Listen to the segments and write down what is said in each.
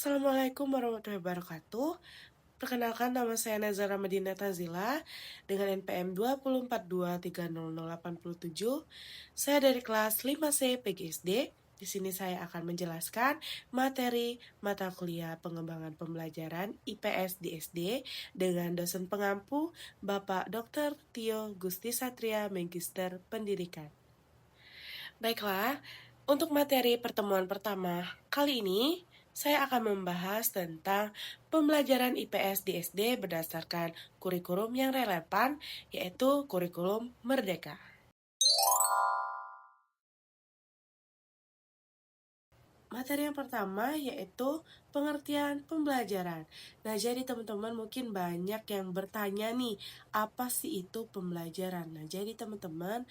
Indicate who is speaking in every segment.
Speaker 1: Assalamualaikum warahmatullahi wabarakatuh. Perkenalkan, nama saya Nazara Madina Tazila dengan NPM 242300807. Saya dari kelas 5C PGSD. Di sini saya akan menjelaskan materi mata kuliah pengembangan pembelajaran IPS di SD dengan dosen pengampu Bapak Dr. Tio Gusti Satria, Magister Pendidikan. Baiklah, untuk materi pertemuan pertama kali ini, saya akan membahas tentang pembelajaran IPS di SD berdasarkan kurikulum yang relevan, yaitu kurikulum Merdeka. Materi yang pertama yaitu pengertian pembelajaran. Nah, jadi teman-teman mungkin banyak yang bertanya nih, apa sih itu pembelajaran? Nah, jadi teman-teman,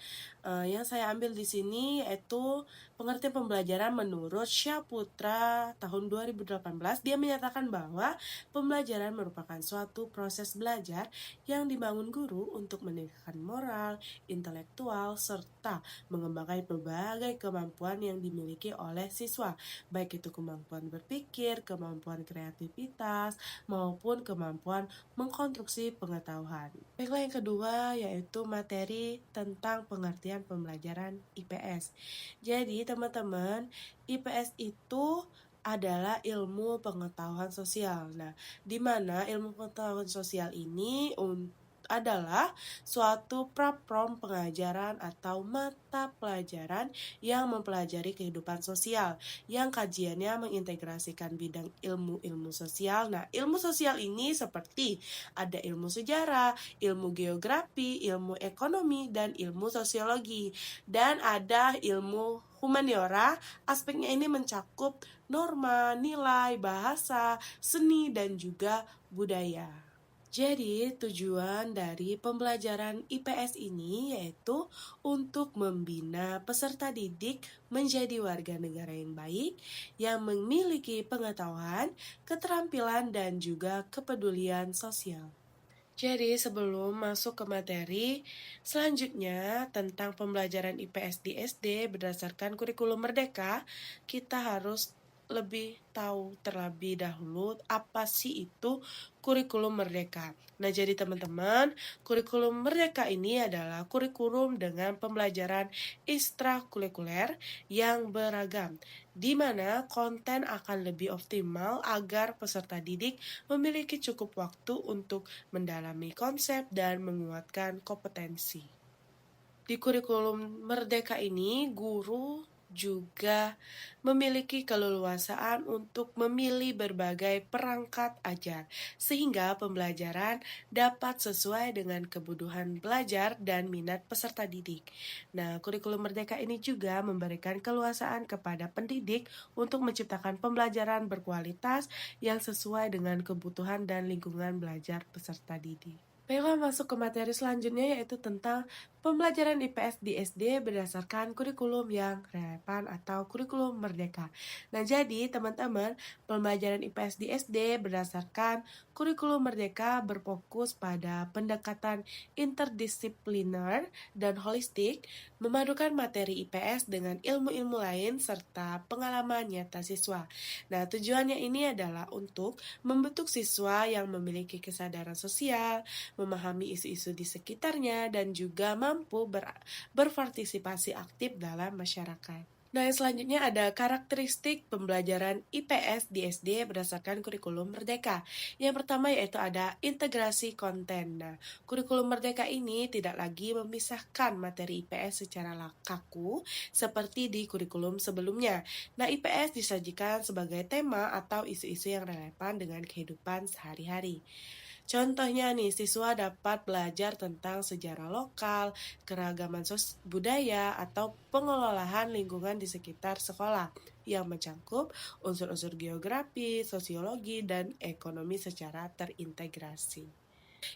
Speaker 1: yang saya ambil di sini yaitu pengertian pembelajaran menurut Syaputra tahun 2018. Dia menyatakan bahwa pembelajaran merupakan suatu proses belajar yang dibangun guru untuk meningkatkan moral, intelektual, serta mengembangkan berbagai kemampuan yang dimiliki oleh siswa, baik itu kemampuan berpikir, kemampuan kreativitas, maupun kemampuan mengkonstruksi pengetahuan. Baiklah, yang kedua yaitu materi tentang pengertian pembelajaran IPS. Jadi teman-teman, IPS itu adalah ilmu pengetahuan sosial. Nah, di mana ilmu pengetahuan sosial ini adalah suatu platform pengajaran atau mata pelajaran yang mempelajari kehidupan sosial, yang kajiannya mengintegrasikan bidang ilmu-ilmu sosial. Nah, ilmu sosial ini seperti ada ilmu sejarah, ilmu geografi, ilmu ekonomi, dan ilmu sosiologi. Dan ada ilmu humaniora, aspeknya ini mencakup norma, nilai, bahasa, seni, dan juga budaya. Jadi, tujuan dari pembelajaran IPS ini yaitu untuk membina peserta didik menjadi warga negara yang baik, yang memiliki pengetahuan, keterampilan, dan juga kepedulian sosial. Jadi, sebelum masuk ke materi selanjutnya tentang pembelajaran IPS di SD berdasarkan kurikulum Merdeka, kita harus lebih tahu terlebih dahulu apa sih itu kurikulum Merdeka. Nah, jadi teman-teman, kurikulum Merdeka ini adalah kurikulum dengan pembelajaran ekstrakurikuler yang beragam, di mana konten akan lebih optimal agar peserta didik memiliki cukup waktu untuk mendalami konsep dan menguatkan kompetensi. Di kurikulum Merdeka ini, guru juga memiliki keleluasaan untuk memilih berbagai perangkat ajar, sehingga pembelajaran dapat sesuai dengan kebutuhan belajar dan minat peserta didik. Nah, kurikulum Merdeka ini juga memberikan keleluasaan kepada pendidik untuk menciptakan pembelajaran berkualitas yang sesuai dengan kebutuhan dan lingkungan belajar peserta didik. Baiklah, masuk ke materi selanjutnya yaitu tentang pembelajaran IPS di SD berdasarkan kurikulum yang relevan atau kurikulum Merdeka. Nah, jadi teman-teman, pembelajaran IPS di SD berdasarkan kurikulum Merdeka berfokus pada pendekatan interdisipliner dan holistik, memadukan materi IPS dengan ilmu-ilmu lain serta pengalaman nyata siswa. Nah, tujuannya ini adalah untuk membentuk siswa yang memiliki kesadaran sosial, memahami isu-isu di sekitarnya, dan juga mampu berpartisipasi aktif dalam masyarakat. Nah, yang selanjutnya ada karakteristik pembelajaran IPS di SD berdasarkan kurikulum Merdeka. Yang pertama yaitu ada integrasi konten. Nah, kurikulum Merdeka ini tidak lagi memisahkan materi IPS secara kaku seperti di kurikulum sebelumnya. Nah, IPS disajikan sebagai tema atau isu-isu yang relevan dengan kehidupan sehari-hari. Contohnya nih, siswa dapat belajar tentang sejarah lokal, keragaman budaya, atau pengelolaan lingkungan di sekitar sekolah yang mencakup unsur-unsur geografi, sosiologi, dan ekonomi secara terintegrasi.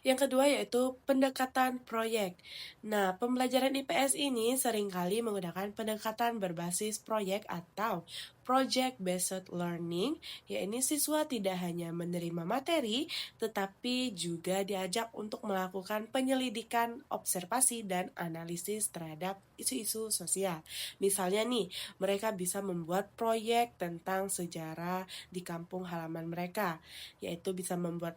Speaker 1: Yang kedua yaitu pendekatan proyek. Nah, pembelajaran IPS ini seringkali menggunakan pendekatan berbasis proyek atau project based learning, yaitu siswa tidak hanya menerima materi, tetapi juga diajak untuk melakukan penyelidikan, observasi, dan analisis terhadap isu-isu sosial. Misalnya nih, mereka bisa membuat proyek tentang sejarah di kampung halaman mereka, yaitu bisa membuat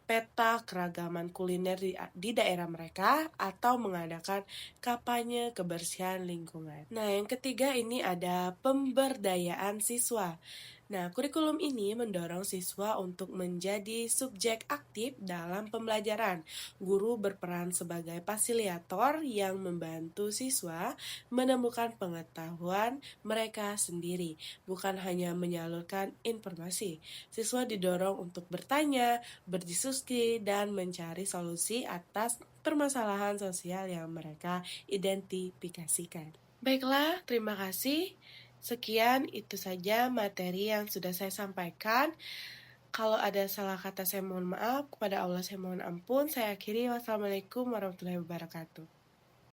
Speaker 1: peta keragaman kuliner di daerah mereka atau mengadakan kampanye kebersihan lingkungan. Nah, yang ketiga ini ada pemberdayaan siswa. Nah, kurikulum ini mendorong siswa untuk menjadi subjek aktif dalam pembelajaran. Guru berperan sebagai fasilitator yang membantu siswa menemukan pengetahuan mereka sendiri, bukan hanya menyalurkan informasi. Siswa didorong untuk bertanya, berdiskusi, dan mencari solusi atas permasalahan sosial yang mereka identifikasikan. Baiklah, terima kasih. Sekian itu saja materi yang sudah saya sampaikan. Kalau ada salah kata saya mohon maaf, kepada Allah saya mohon ampun. Saya akhiri, wassalamualaikum warahmatullahi wabarakatuh.